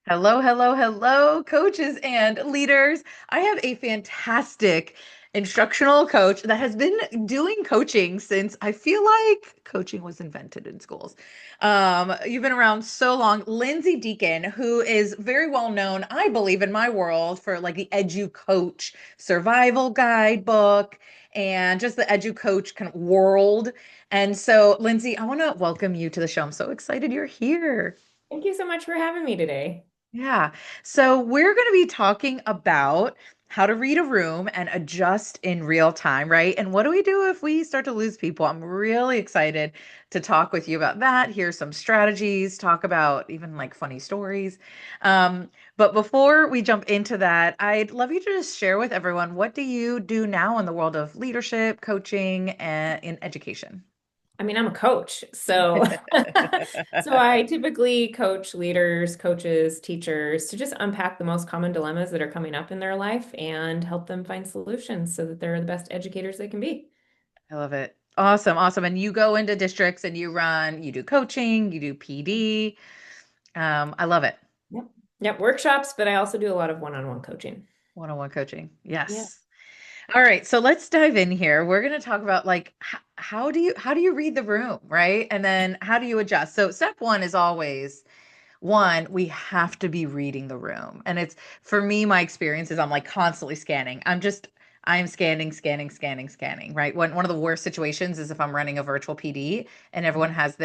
Hello, hello, hello, coaches and leaders. I have a fantastic instructional coach that has been doing coaching since I feel like coaching was invented in schools. You've been around so long. Lindsay Deacon, who is very well known, I believe, in my world for like the EduCoach Survival Guidebook and just the EduCoach kind of world. And so, Lindsay, I want to welcome you to the show. I'm so excited you're here. Thank you so much for having me today. Yeah. So we're going to be talking about how to read a room and adjust in real time, right? And what do we do if we start to lose people? I'm really excited to talk with you about that. Here's some strategies, talk about even like funny stories. But before we jump into that, I'd love you to just share with everyone, what do you do now in the world of leadership, coaching, and in education? I mean, I'm a coach, so so I typically coach leaders, coaches, teachers to just unpack the most common dilemmas that are coming up in their life and help them find solutions so that they're the best educators they can be. I love it. Awesome, awesome. And you go into districts and you do coaching, you do PD. I love it. Yep. Yep, workshops, but I also do a lot of one-on-one coaching. One-on-one coaching. Yeah. Yes. All right, so let's dive in here. We're going to talk about like how do you read the room, right? And then how do you adjust? So step one is always one, we have to be reading the room. And it's for me, my experience is I'm like constantly scanning. I'm scanning, scanning, scanning, scanning, right? One of the worst situations is if I'm running a virtual PD and everyone has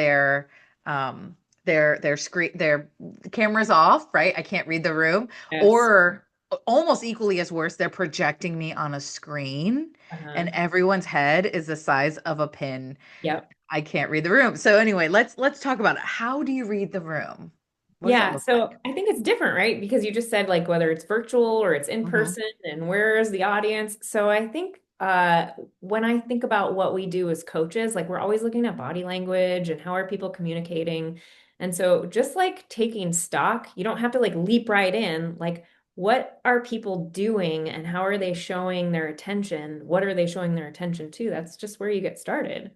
um their screen their cameras off, right? I can't read the room. Yes. Or almost equally as worse, they're projecting me on a screen and Uh-huh. everyone's head is the size of a pin. Yep. I can't read the room. So anyway, let's talk about it. How do you read the room? What does that Yeah, look like? so I think it's different, right? Because you just said like whether it's virtual or it's in Hmm. person and where's the audience. So I think when I think about what we do as coaches, like we're always looking at body language and how are people communicating. And so just like taking stock, you don't have to like leap right in. Like what are people doing and how are they showing their attention? What are they showing their attention to? That's just where you get started.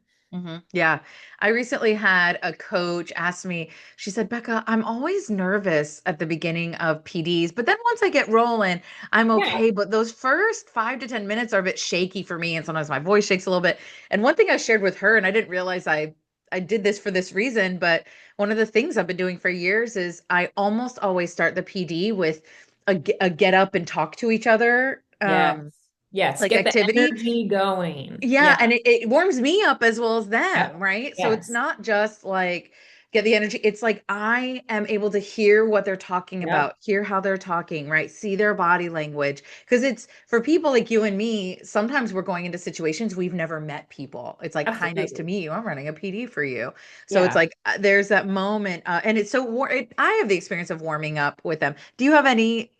Yeah. I recently had a coach ask me, she said, Becca, I'm always nervous at the beginning of PDs, but then once I get rolling, I'm Yeah. okay. But those first 5 to 10 minutes are a bit shaky for me. And sometimes my voice shakes a little bit. And one thing I shared with her, and I didn't realize I did this for this reason, but one of the things I've been doing for years is I almost always start the PD with a get up and talk to each other Yes. Yes. like Get the activity. energy going. Yeah, Yeah. and it warms me up as well as them, Yep. right? So it's Yes. not just like get the energy. It's like I am able to hear what they're talking Yep. about, hear how they're talking, right? See their body language. Because it's for people like you and me, sometimes we're going into situations we've never met people. It's like, hi, nice to Absolutely. meet you. I'm running a PD for you. So it's Yeah. like there's that moment, and it's so I have the experience of warming up with them. Do you have any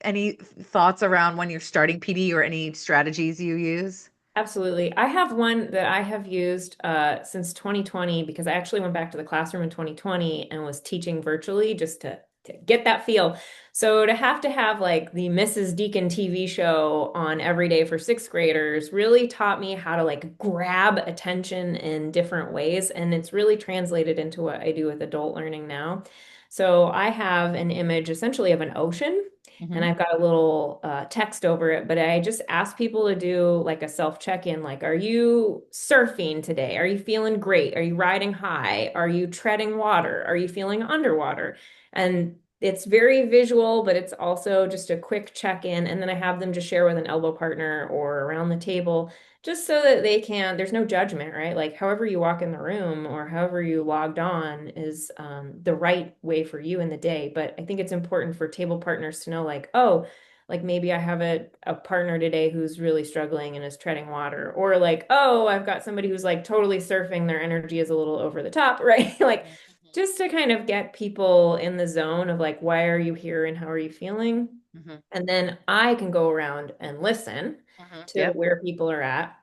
thoughts around when you're starting PD or any strategies you use? Absolutely. I have one that I have used since 2020 because I actually went back to the classroom in 2020 and was teaching virtually just to get that feel. So to have like the Mrs. Deacon TV show on every day for sixth graders really taught me how to like grab attention in different ways. And it's really translated into what I do with adult learning now. So I have an image essentially of an ocean and Hmm. I've got a little text over it, but I just ask people to do like a self check-in, like, are you surfing today? Are you feeling great? Are you riding high? Are you treading water? Are you feeling underwater? And it's very visual, but it's also just a quick check-in. And then I have them just share with an elbow partner or around the table, just so that they can, there's no judgment, right? Like, however you walk in the room or however you logged on is the right way for you in the day. But I think it's important for table partners to know, like, oh, like maybe I have a partner today who's really struggling and is treading water, or like, oh, I've got somebody who's like totally surfing, their energy is a little over the top, right? Like, just to kind of get people in the zone of like, why are you here and how are you feeling? Hmm. And then I can go around and listen Hmm. to Yep. where people are at.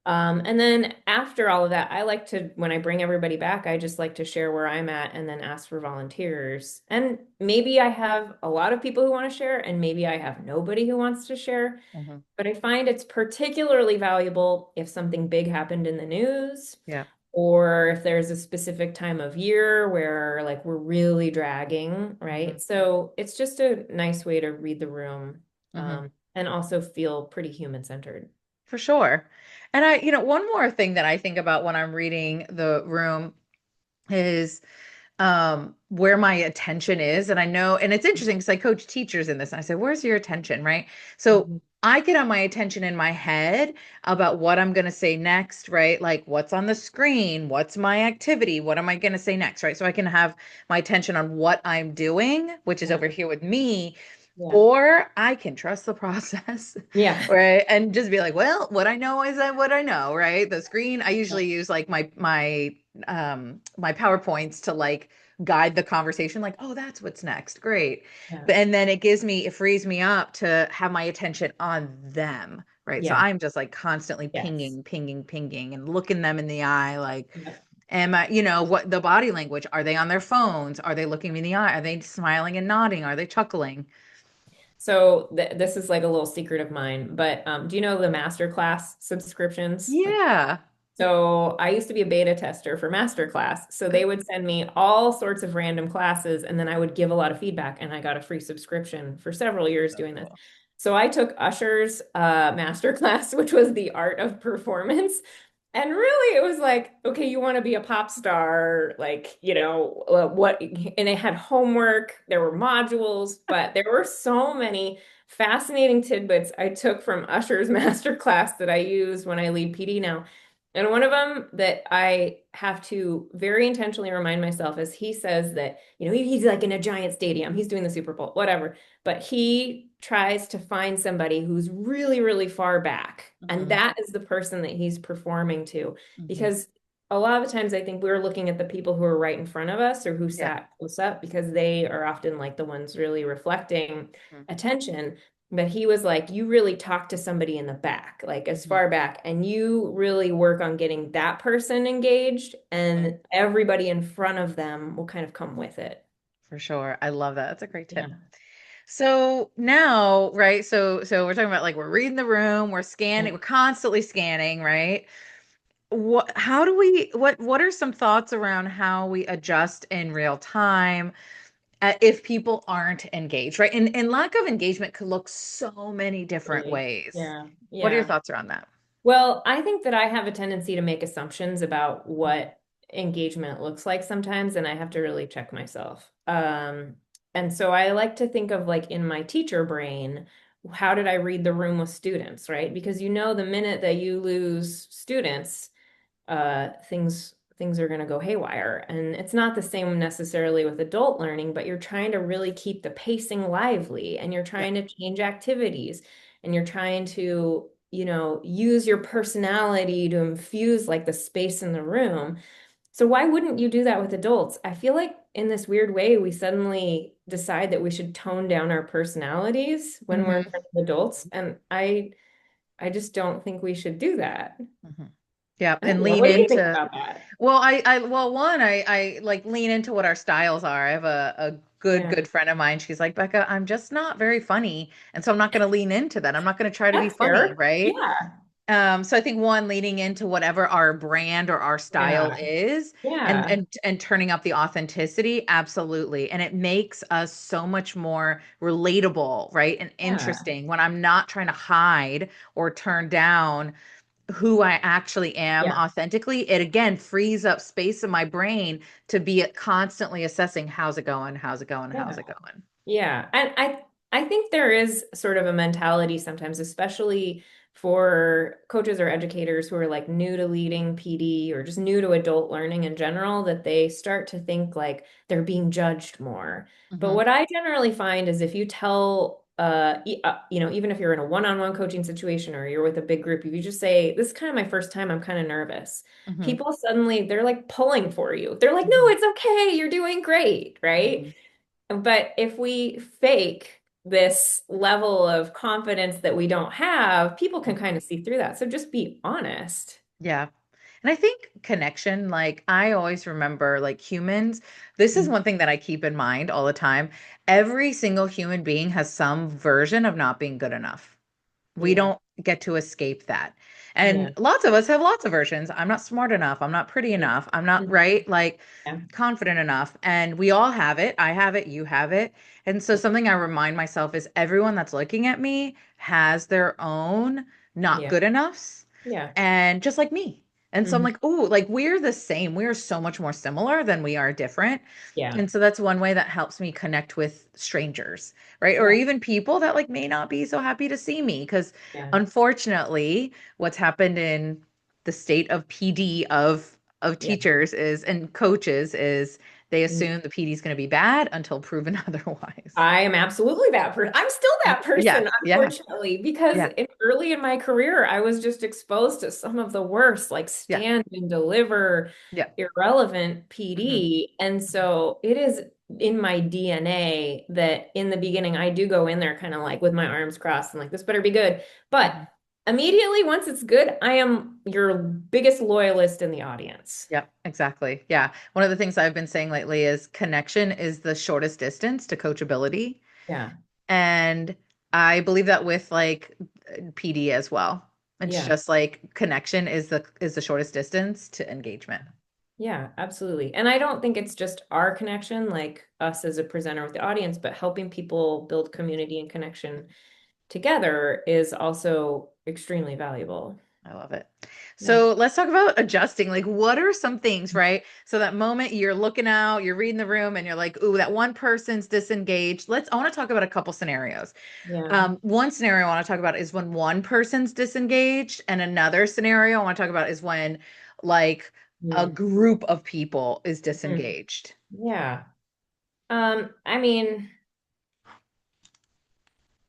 And then after all of that, I like to, when I bring everybody back, I just like to share where I'm at and then ask for volunteers. And maybe I have a lot of people who want to share, and maybe I have nobody who wants to share. Hmm. But I find it's particularly valuable if something big happened in the news Yeah. or if there's a specific time of year where like we're really dragging, Hmm. right? So it's just a nice way to read the room, Hmm. and also feel pretty human-centered. For sure. And one more thing that I think about when I'm reading the room is where my attention is. And I know, and it's interesting because I coach teachers in this, and I say, where's your attention, right? So Mhm. I get on my attention in my head about what I'm going to say next, right? Like what's on the screen, what's my activity, what am I going to say next, right? So I can have my attention on what I'm doing, which is Yeah. over here with me, Yeah. or I can trust the process, Yeah. right? And just be like, well, what I know is what I know, right? The screen, I usually use like my PowerPoints to like guide the conversation, like, oh, that's what's next. Great. Yeah. But and then it frees me up to have my attention on them, right? So Yeah. I'm just like constantly Yes. pinging and looking them in the eye, like, Yeah. am I, what the body language, are they on their phones? Are they looking me in the eye? Are they smiling and nodding? Are they chuckling? So this is like a little secret of mine, but do you know the masterclass subscriptions? Like, Yeah. so I used to be a beta tester for masterclass. So they would send me all sorts of random classes, and then I would give a lot of feedback, and I got a free subscription for several years So doing this. cool. So I took Usher's masterclass, which was the art of performance. And really, it was like, okay, you want to be a pop star, like, what, and it had homework, there were modules, but there were so many fascinating tidbits I took from Usher's masterclass that I use when I lead PD now. And one of them that I have to very intentionally remind myself is he says that, he's like in a giant stadium, he's doing the Super Bowl, whatever, but he tries to find somebody who's really, really far back. And Hmm. that is the person that he's performing to. Hmm. Because a lot of the times I think we're looking at the people who are right in front of us or who Yeah. sat close up because they are often like the ones really reflecting Hmm. attention. But he was like, you really talk to somebody in the back, like as Hmm. far back, and you really work on getting that person engaged, Hmm. and everybody in front of them will kind of come with it. For sure. I love that. That's a great tip. Yeah. So now, right? So we're talking about like we're reading the room, we're Yeah. scanning, we're constantly scanning, right? What are some thoughts around how we adjust in real time if people aren't engaged, right? And lack of engagement could look so many different Really. ways. Yeah. What are your Yeah. thoughts around that? Well, I think that I have a tendency to make assumptions about Mhm. what engagement looks like sometimes, and I have to really check myself. And so I like to think of like in my teacher brain, how did I read the room with students, right? Because the minute that you lose students, things are going to go haywire. And it's not the same necessarily with adult learning, but you're trying to really keep the pacing lively, and you're Yep. trying to change activities, and you're trying to, use your personality to infuse like the space in the room. So why wouldn't you do that with adults? I feel like in this weird way, we suddenly decide that we should tone down our personalities when we're in Hmm. front of adults. And I just don't think we should do that. Hmm. Yeah, I don't and know. lean What do you think into. about that? Well, I like lean into what our styles are. I have a Yeah, good friend of mine. She's like, Becca, I'm just not very funny. And so I'm not going to lean into that. I'm not going to try to be that's funny, fair. right? Yeah, So I think one, leaning into whatever our brand or our style yeah, is, and yeah, and turning up the authenticity, absolutely. And it makes us so much more relatable, right? And yeah, interesting when I'm not trying to hide or turn down who I actually am yeah, authentically. It again frees up space in my brain to be constantly assessing how's it going, how's it going, how's yeah. it going. Yeah. And I think there is sort of a mentality sometimes, especially for coaches or educators who are like new to leading PD or just new to adult learning in general, that they start to think like they're being judged more. But Hmm. what I generally find is if you tell even if you're in a one-on-one coaching situation or you're with a big group, if you just say, this is kind of my first time, I'm kind of nervous. Hmm. People suddenly they're like pulling for you. They're like, no, Hmm. it's okay, you're doing great, right? Hmm. But if we fake this level of confidence that we don't have, people can kind of see through that. So just be honest. Yeah. And I think connection, like I always remember, like humans, this is one thing that I keep in mind all the time. Every single human being has some version of not being good enough. We Yeah. don't, get to escape that. Yeah. And lots of us have lots of versions. I'm not smart enough. I'm not pretty Yeah. enough. I'm not Mhm. right, like Yeah. confident enough. And we all have it. I have it. You have it. And so something I remind myself is everyone that's looking at me has their own not Yeah. good enoughs Yeah. and just like me. And so I'm Mhm. like, oh, like we're the same. We are so much more similar than we are different. Yeah. And so that's one way that helps me connect with strangers, right? Or Yeah. even people that like may not be so happy to see me. Because Yeah. unfortunately, what's happened in the state of PD of Yeah. teachers is and coaches is they Mhm. assume the PD is going to be bad until proven otherwise. I am absolutely that person. I'm still that Yeah, person, yeah, unfortunately, because yeah, early in my career, I was just exposed to some of the worst, like yeah, stand and deliver, yeah. irrelevant Hmm. PD. And so it is in my DNA that in the beginning, I do go in there kind of like with my arms crossed and like, this better be good. But Hmm. immediately, once it's good, I am your biggest loyalist in the audience. Yep, exactly. Yeah. One of the things I've been saying lately is connection is the shortest distance to coachability. Yeah. And I believe that with like PD as well. It's Yeah. just like connection is the shortest distance to engagement. Yeah, absolutely. And I don't think it's just our connection, like us as a presenter with the audience, but helping people build community and connection together is also extremely valuable. I love it. Yeah. So let's talk about adjusting. Like, what are some things, right? So that moment you're looking out, you're reading the room, and you're like, "Ooh, that one person's disengaged." I want to talk about a couple scenarios. Yeah. One scenario I want to talk about is when one person's disengaged, and another scenario I want to talk about is when, like, a Mm. group of people is Mm. disengaged. Yeah. I mean,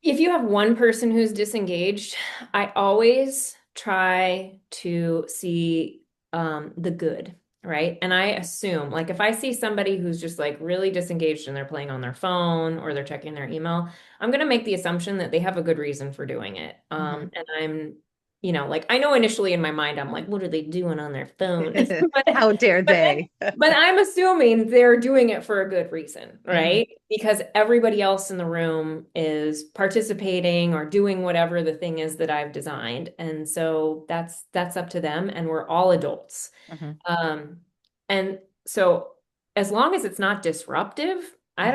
if you have one person who's disengaged, I always try to see the good, right? And I assume, like, if I see somebody who's just like really disengaged and they're playing on their phone or they're checking their email, I'm going to make the assumption that they have a good reason for doing it. Mhm. And I'm, like, I know initially in my mind, I'm like, what are they doing on their phone? How dare But then they? but I'm assuming they're doing it for a good reason, Hmm. right? Because everybody else in the room is participating or doing whatever the thing is that I've designed. And so that's up to them and we're all adults. Hmm. Um, and so as long as it's not disruptive, Hmm. I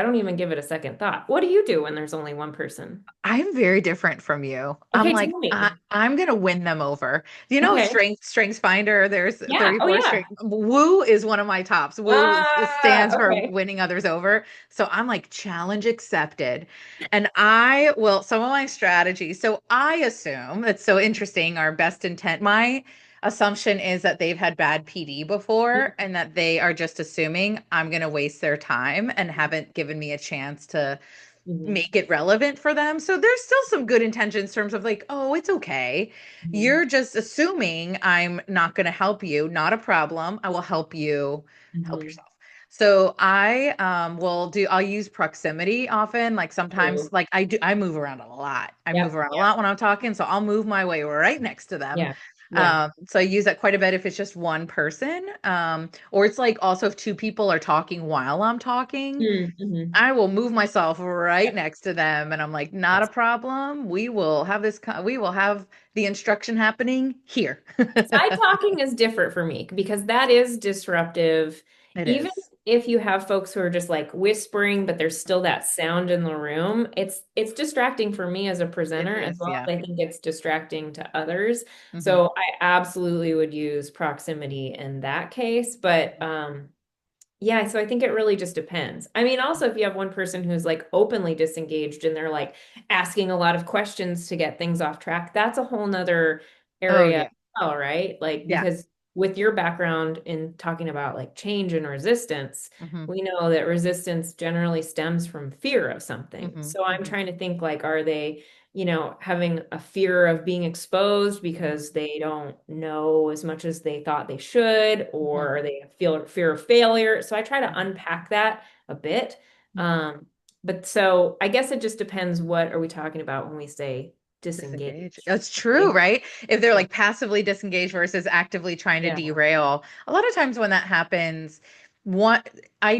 don't even give it a second thought. What do you do when there's only one person? I'm very different from you. I'm Okay, like, tell me. I'm gonna win them over. Okay. Strengths Finder, there's Yeah. Oh 34 yeah. strength. Woo is one of my tops. It stands for Okay. winning others over. So I'm like, challenge accepted. And some of my strategies. So I assume that's so interesting, our best intent. My assumption is that they've had bad PD before and that they are just assuming I'm gonna waste their time and haven't given me a chance to Mhm. make it relevant for them. So there's still some good intentions in terms of like, oh, it's okay. Mhm. You're just assuming I'm not going to help you. Not a problem. I will help you help Mhm. yourself. So I'll use proximity often. Like True. sometimes I move around a lot. I move Yep. around a Yep. lot when I'm talking. So I'll move my way right next to them. Yeah. Yeah. So I use that quite a bit if it's just one person. Or it's like also if two people are talking while I'm talking. Mm-hmm. I will move myself right next to them and I'm like, not a Yes. problem. We will have the instruction happening here. Side talking is different for me because that is disruptive. It Even is. if you have folks who are just like whispering, but there's still that sound in the room, it's distracting for me as a It presenter as is, well yeah. as I think it's distracting to others. Hmm. So I absolutely would use proximity in that case. But yeah, so I think it really just depends. I mean, also if you have one person who's like openly disengaged and they're like asking a lot of questions to get things off track, that's a whole nother Oh area as yeah. well, right? Like Yeah. because with your background in talking about like change and resistance, Hmm. we know that resistance generally stems from fear of something. Hmm. So I'm Hmm. trying to think like, are they having a fear of being exposed Hmm. because they don't know as much as they thought they should, Hmm. or they feel fear of failure. So I try to Hmm. unpack that a bit. Hmm. Um, but so I guess it just depends what are we talking about when we say Disengage. disengage, That's true, right? right? If they're Yeah. like passively disengaged versus actively trying to Yeah. derail. A lot of times when that happens, What I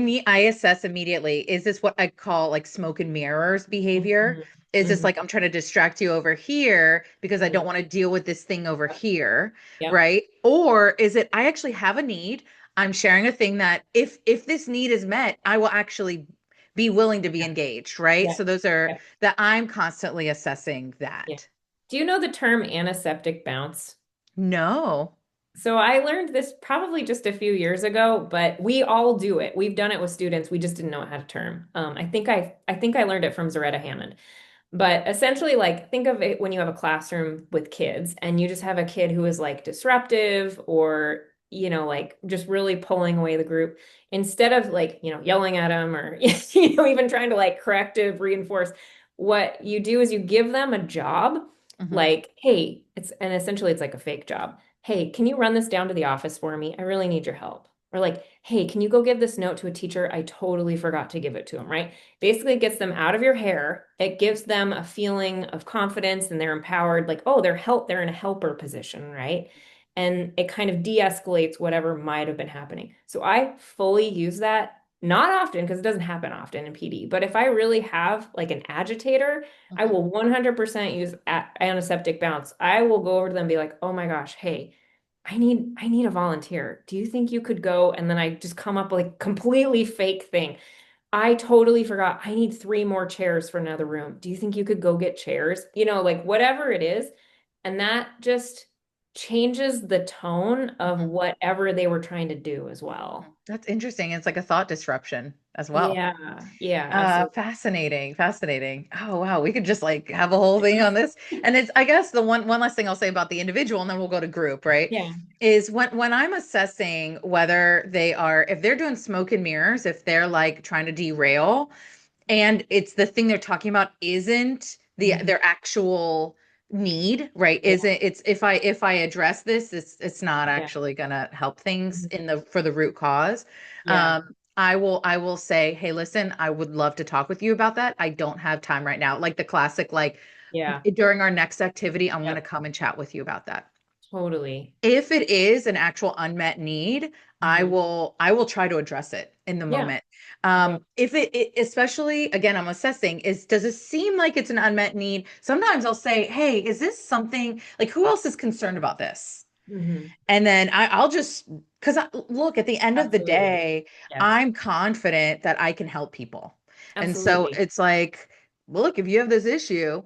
assess immediately, is this what I call like smoke and mirrors behavior? Mhm. Is this Mhm. like I'm trying to distract you over here because I don't Mhm. want to deal with this thing over here, Yep. right? Or is it I actually have a need? I'm sharing a thing that if this need is met, I will actually be willing to be Yeah. engaged, right? Yeah. So those are Yeah. that I'm constantly assessing Yeah. that. Do you know the term antiseptic bounce? No. So I learned this probably just a few years ago, but we all do it. We've done it with students. We just didn't know it had a term. I think I learned it from Zaretta Hammond. But essentially, like, think of it when you have a classroom with kids and you just have a kid who is like disruptive or, like just really pulling away the group. Instead of like, yelling at them or, even trying to like corrective reinforce, what you do is you give them a job Hmm. like, hey, and essentially it's like a fake job. Hey, can you run this down to the office for me? I really need your help. Or like, hey, can you go give this note to a teacher? I totally forgot to give it to him, right? Basically it gets them out of your hair. It gives them a feeling of confidence and they're empowered, like, oh, they're in a helper position, right? And it kind of de-escalates whatever might have been happening. So I fully use that, not often because it doesn't happen often in PD, but if I really have like an agitator, I Hmm. will 100% use antiseptic bounce. I will go over to them and be like, oh my gosh, hey, I need a volunteer. Do you think you could go? And then I just come up with like completely fake thing. I totally forgot. I need three more chairs for another room. Do you think you could go get chairs? Like whatever it is. And that just changes the tone of Hmm. whatever they were trying to do as well. That's interesting. It's like a thought disruption as well. Yeah. Yeah, absolutely. Fascinating, fascinating. Oh wow, we could just like have a whole thing on this. And it's I guess the one last thing I'll say about the individual, and then we'll go to group, right? Yeah. Is when I'm assessing whether they are if they're doing smoke and mirrors, if they're like trying to derail, and it's the thing they're talking about isn't Mhm. their actual need, right? Yeah. Isn't it's if I address this, it's not Yeah. actually gonna help things Mhm. in the for the root cause. Yeah. I will say, hey, listen, I would love to talk with you about that. I don't have time right now. Like the classic, like Yeah. during our next activity, I'm gonna Yep. come and chat with you about that. Totally. If it is an actual unmet need, I Mhm. will I will try to address it in the Yeah. moment. Yeah. If especially again, I'm assessing is does it seem like it's an unmet need? Sometimes I'll say, hey, is this something like who else is concerned about this? Mhm. And then I'll just, because look, at the end of the Absolutely. day, Yes. I'm confident that I can help people. And so Absolutely. it's like, well, look, if you have this issue,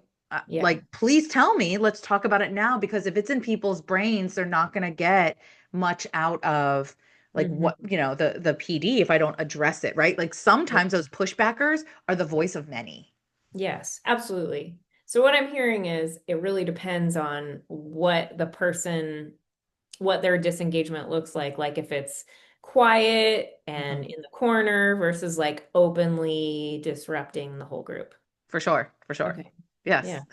Yeah. like, please tell me, let's talk about it now, because if it's in people's brains, they're not going to get much out of like Mhm. what, the PD if I don't address it, right? Like Yeah. sometimes those pushbackers are the voice of many, Yes, absolutely. So what I'm hearing is it really depends on what their disengagement looks like. Like if it's quiet Mhm. and in the corner versus like openly disrupting the whole group. For sure, for sure. Okay. Yeah. Yes.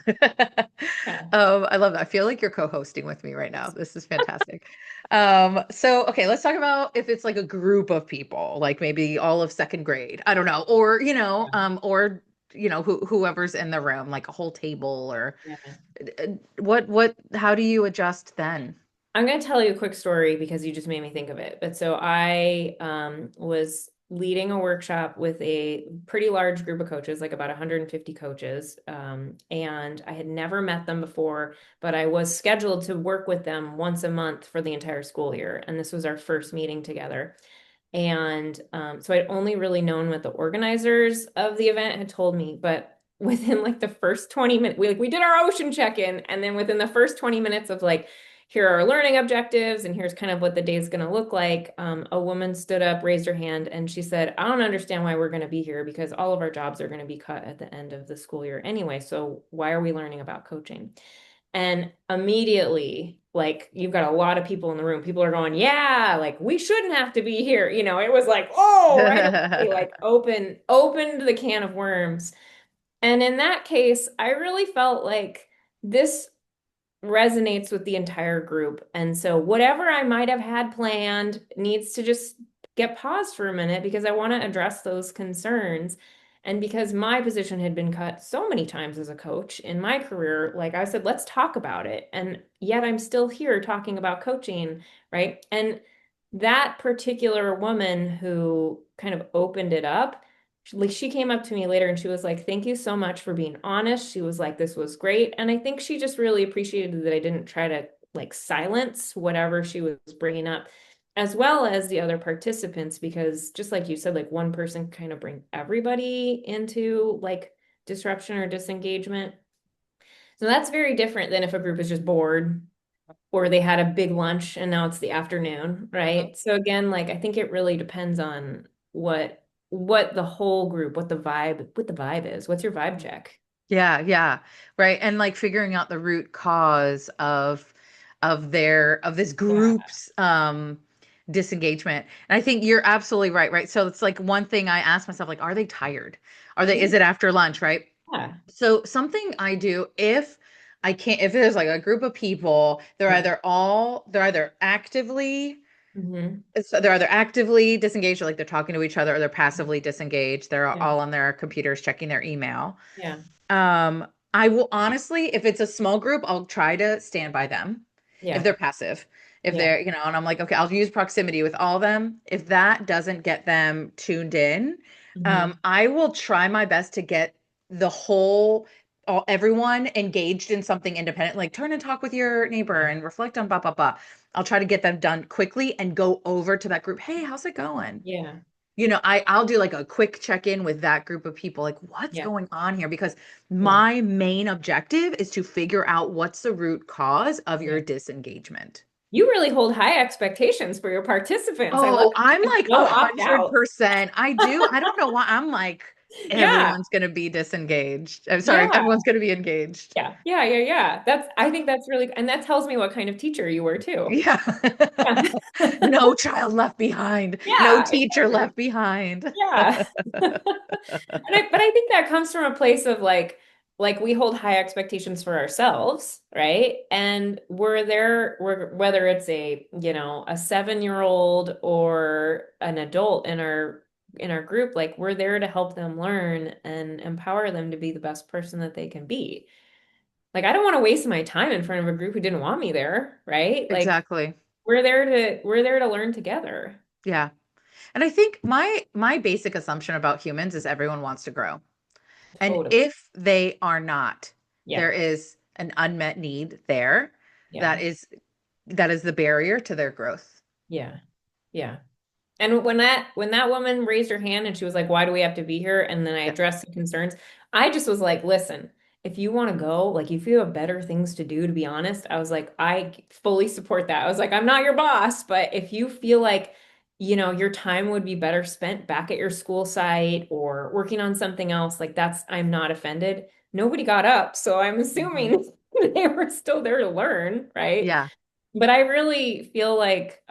Yeah. I love that. I feel like you're co-hosting with me right now. This is fantastic. So okay, let's talk about if it's like a group of people, like maybe all of second grade. I don't know, or whoever's in the room, like a whole table, or Yeah. how do you adjust then? I'm going to tell you a quick story because you just made me think of it. But so I was leading a workshop with a pretty large group of coaches, like about 150 coaches. And I had never met them before, but I was scheduled to work with them once a month for the entire school year. And this was our first meeting together. And so I'd only really known what the organizers of the event had told me, but within like the first 20 minutes, we did our ocean check-in, and then within the first 20 minutes of like, here are our learning objectives, and here's kind of what the day is going to look like. A woman stood up, raised her hand, and she said, I don't understand why we're going to be here because all of our jobs are going to be cut at the end of the school year anyway. So why are we learning about coaching? And immediately, like you've got a lot of people in the room. People are going, yeah, like we shouldn't have to be here. It was like, oh, right away, like opened the can of worms. And in that case, I really felt like this resonates with the entire group. And so whatever I might have had planned needs to just get paused for a minute because I want to address those concerns. And because my position had been cut so many times as a coach in my career, like I said, let's talk about it. And yet I'm still here talking about coaching, right? And that particular woman who kind of opened it up, she came up to me later and she was like, "Thank you so much for being honest." She was like, "This was great." And I think she just really appreciated that I didn't try to like silence whatever she was bringing up, as well as the other participants, because just like you said, like one person kind of bring everybody into like disruption or disengagement. So that's very different than if a group is just bored or they had a big lunch and now it's the afternoon, Mhm. right? So again, like I think it really depends on what the whole group, what the vibe is. What's your vibe check? Yeah, yeah. Right. And like figuring out the root cause of this Yeah. group's disengagement. And I think you're absolutely right, right? So it's like one thing I ask myself, like, are they tired? Is it after lunch, right? Yeah. So something I do if I can't, if there's like a group of people, Yeah. they're either actively, Hmm. so they're either actively disengaged, or like they're talking to each other, or they're passively disengaged. They're Yeah. all on their computers checking their email. Yeah. I will honestly, if it's a small group, I'll try to stand by them if Yeah. they're passive. If Yeah. they're, and I'm like, okay, I'll use proximity with all of them. If that doesn't get them tuned in, Hmm. I will try my best to get the everyone engaged in something independent, like turn and talk with your neighbor Yeah. and reflect on blah, blah, blah. I'll try to get them done quickly and go over to that group. Hey, how's it going? Yeah. I'll do like a quick check-in with that group of people, like what's Yeah. going on here? Because Yeah. my main objective is to figure out what's the root cause of your Yeah. disengagement. You really hold high expectations for your participants. I love Oh, I'm it. like Don't opt out. 100%. I do. I don't know why I'm like Yeah. everyone's gonna be disengaged. I'm sorry, Yeah. everyone's gonna be engaged. Yeah. Yeah. Yeah. Yeah. I think that's really, and that tells me what kind of teacher you were too. Yeah. Yeah. No child left behind. No Yeah, teacher exactly. left behind. Yeah. But I think that comes from a place of like we hold high expectations for ourselves, right? And we're whether it's a 7-year-old or an adult in our group, like we're there to help them learn and empower them to be the best person that they can be. Like I don't want to waste my time in front of a group who didn't want me there, right? Like Exactly. we're there to learn together. Yeah. And I think my basic assumption about humans is everyone wants to grow. And Totally. if they are not, Yeah. there is an unmet need there Yeah. that is that is the barrier to their growth. Yeah. Yeah. And when that woman raised her hand and she was like, "Why do we have to be here?" And then I Yeah. addressed the concerns, I just was like, "Listen, if you want to go, like if you have better things to do, to be honest," I was like, "I fully support that." I was like, "I'm not your boss, but if you feel like, your time would be better spent back at your school site or working on something else, like I'm not offended." Nobody got up, so I'm Mhm. assuming they were still there to learn, right? Yeah. But I really feel like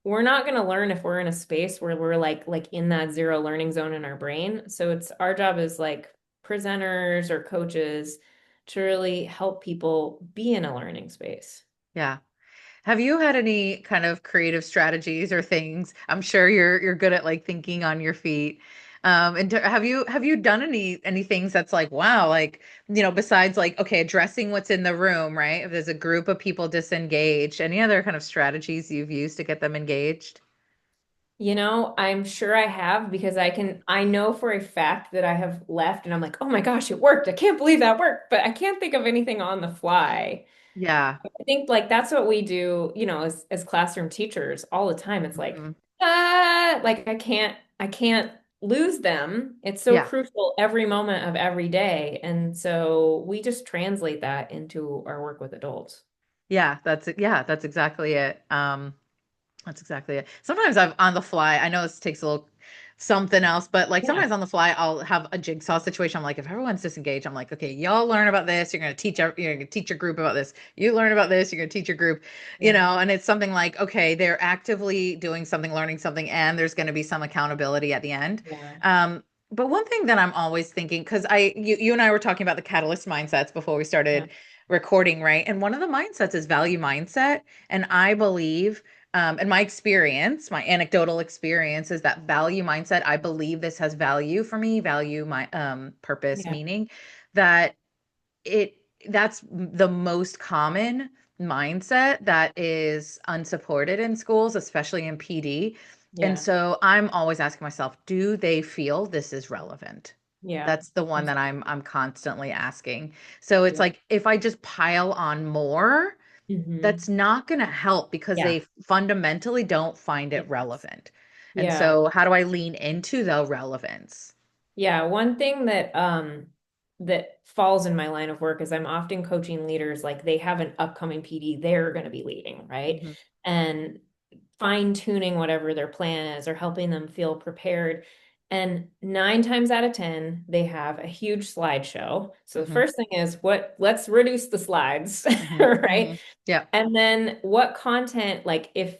we're not going to learn if we're in a space where we're like in that zero learning zone in our brain. So it's our job as like presenters or coaches to really help people be in a learning space. Yeah. Have you had any kind of creative strategies or things? I'm sure you're good at like thinking on your feet. And have you done any things that's like, wow, like, besides like, okay, addressing what's in the room, right? If there's a group of people disengaged, any other kind of strategies you've used to get them engaged? I'm sure I have because I know for a fact that I have left and I'm like, oh my gosh, it worked. I can't believe that worked, but I can't think of anything on the fly. Yeah. I think like that's what we do, as classroom teachers all the time. It's like, Mhm. like I can't lose them. It's so Yeah. crucial every moment of every day. And so we just translate that into our work with adults. Yeah, that's exactly it. That's exactly it. Sometimes I've on the fly, I know this takes a little something else, but like Yeah. sometimes on the fly, I'll have a jigsaw situation. I'm like, if everyone's disengaged, I'm like, okay, y'all learn about this. You're gonna teach your group about this. You learn about this. You're gonna teach your group, Yeah. and it's something like, okay, they're actively doing something, learning something, and there's gonna be some accountability at the end. Yeah. But one thing that I'm always thinking, because you and I were talking about the catalyst mindsets before we Yeah. started recording, right? And one of the mindsets is value mindset. And I believe in my experience, my anecdotal experience is that value mindset. I believe this has value for me, value my purpose, Yeah. meaning that it that's the most common mindset that is unsupported in schools, especially in PD. And Yeah. so I'm always asking myself, do they feel this is relevant? Yeah. That's the one that Absolutely. I'm constantly asking. So it's Yeah. like if I just pile on more, that's Hmm. not going to help because Yeah. they fundamentally don't find it Yes. relevant. And Yeah. so how do I lean into the relevance? Yeah, one thing that that falls in my line of work is I'm often coaching leaders like they have an upcoming PD they're going to be leading, right? Hmm. And fine tuning whatever their plan is or helping them feel prepared. And 9 times out of 10, they have a huge slideshow. So the Hmm. first thing is let's reduce the slides, Hmm. right? Hmm. Yeah. And then what content, like if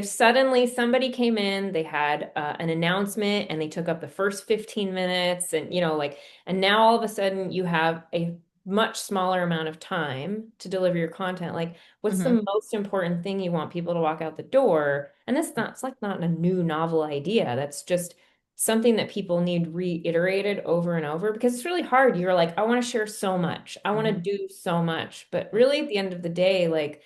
suddenly somebody came in, they had an announcement and they took up the first 15 minutes and like and now all of a sudden you have a much smaller amount of time to deliver your content. Like what's Hmm. the most important thing you want people to walk out the door? And that's not it's like not a new novel idea. That's just something that people need reiterated over and over because it's really hard. You're like, I want to share so much. I want to Hmm. do so much. But really at the end of the day, like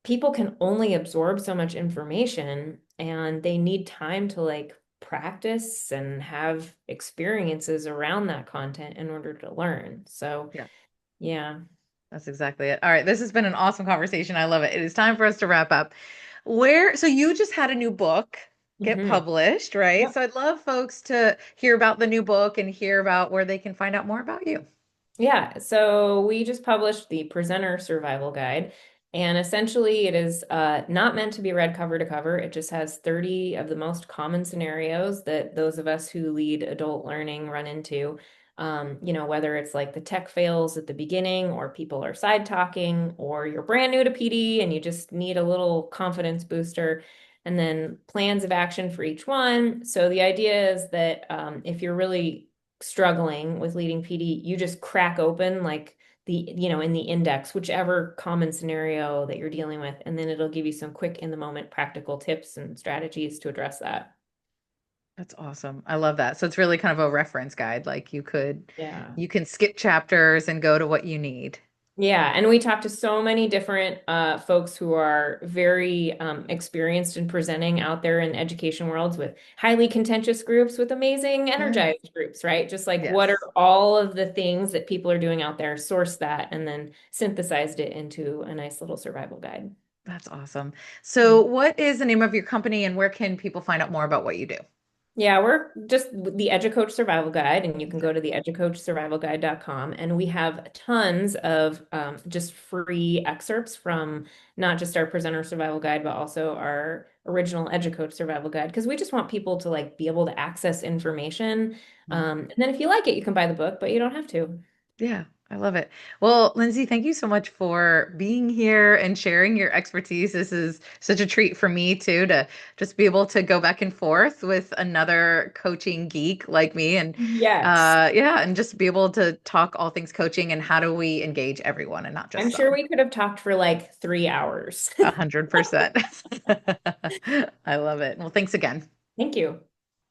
people can only absorb so much information and they need time to like practice and have experiences around that content in order to learn. So, Yeah. yeah. That's exactly it. All right, this has been an awesome conversation. I love it. It is time for us to wrap up. So you just had a new book get Hmm. published, right? So I'd love folks to hear about the new book and hear about where they can find out more about you. Yeah, so we just published the Presenter Survival Guide, and essentially it is not meant to be read cover to cover. It just has 30 of the most common scenarios that those of us who lead adult learning run into. Whether it's like the tech fails at the beginning, or people are side talking, or you're brand new to PD and you just need a little confidence booster, and then plans of action for each one. So the idea is that if you're really struggling with leading PD, you just crack open like in the index, whichever common scenario that you're dealing with, and then it'll give you some quick in the moment practical tips and strategies to address that. That's awesome. I love that. So it's really kind of a reference guide. Like Yeah. you can skip chapters and go to what you need. Yeah, and we talked to so many different folks who are very experienced in presenting out there in education worlds with highly contentious groups, with amazing Yeah. energized groups, right? Just like what are Yes. all of the things that people are doing out there, source that, and then synthesized it into a nice little survival guide. That's awesome. So what is the name of your company and where can people find out more about what you do? Yeah, we're just the EduCoach Survival Guide, and you can Okay. go to the educoachsurvivalguide.com. And we have tons of just free excerpts from not just our presenter survival guide, but also our original EduCoach Survival Guide, because we just want people to like be able to access information. And then if you like it, you can buy the book, but you don't have to. Yeah, I love it. Well, Lindsay, thank you so much for being here and sharing your expertise. This is such a treat for me too to just be able to go back and forth with another coaching geek like me and Yes. yeah, and just be able to talk all things coaching and how do we engage everyone and not just I'm sure some. we could have talked for like 3 hours. 100%. I love it. Well, thanks again. Thank you.